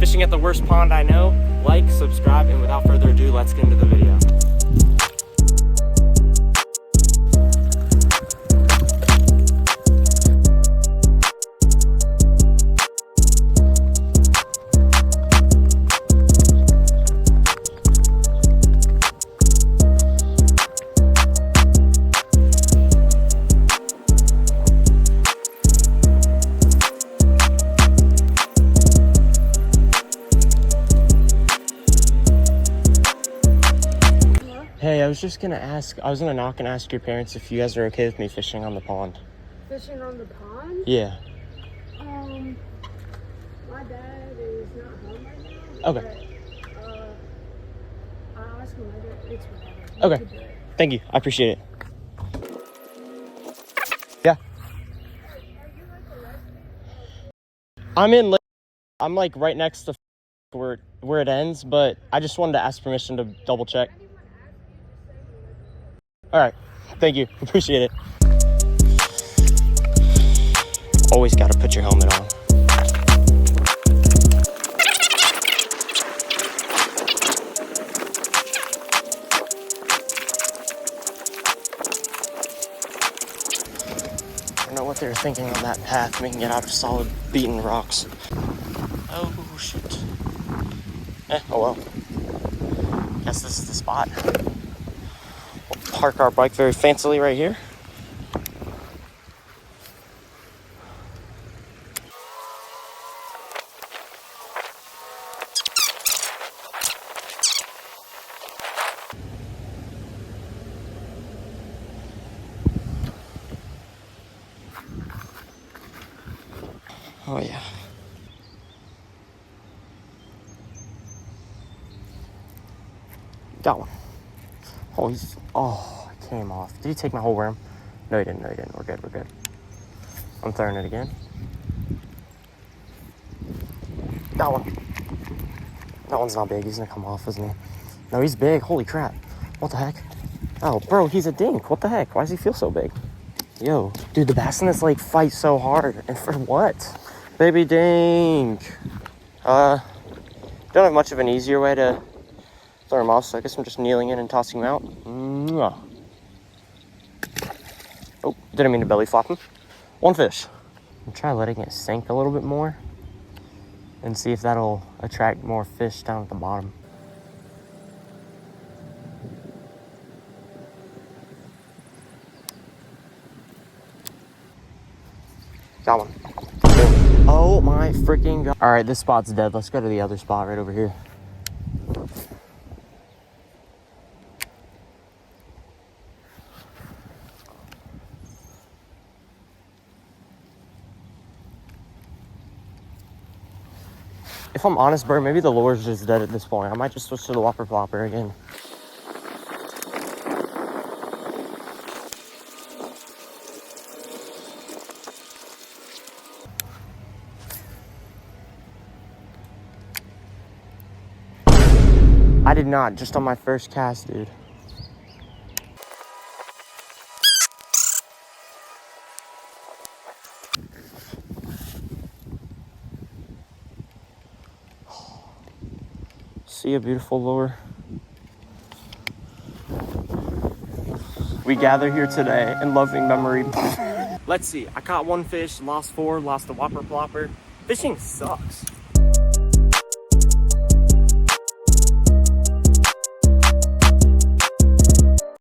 fishing at the worst pond I know. Like, subscribe, and without further ado, let's get into the video. Hey, I was just gonna ask, I was gonna knock and ask your parents if you guys are okay with me fishing on the pond. Fishing on the pond? Yeah. My dad is not home right now. Okay. But, I'll ask him later. It's whatever. Okay. Thank you. I appreciate it. Yeah. I'm like right next to where it ends, but I just wanted to ask permission to double check. All right. Thank you. Appreciate it. Always got to put your helmet on. I don't know what they were thinking on that path, making it out of solid beaten rocks. Oh, shoot. Oh well. Guess this is the spot. We'll park our bike very fancily right here. Oh yeah. Got one. Oh, it came off. Did he take my whole worm? No, he didn't. No, he didn't. We're good. We're good. I'm throwing it again. Got one. That one's not big. He's gonna come off, isn't he? No, he's big. Holy crap. What the heck? Oh, bro, he's a dink. What the heck? Why does he feel so big? Yo, dude, the bass in this lake fight so hard. And for what? Baby dink. Don't have much of an easier way to throw him off, so I guess I'm just kneeling in and tossing him out. Mwah. Oh, didn't mean to belly flop him. One fish. I'll try letting it sink a little bit more and see if that'll attract more fish down at the bottom. Got one. Oh my freaking god. All right, this spot's dead. Let's go to the other spot right over here. If I'm honest, bro, maybe the lure's just dead at this point. I might just switch to the Whopper Plopper again. I did not, just on my first cast, dude. See a beautiful lure. We gather here today in loving memory. Let's see, I caught one fish, lost four, lost the Whopper Plopper. Fishing sucks.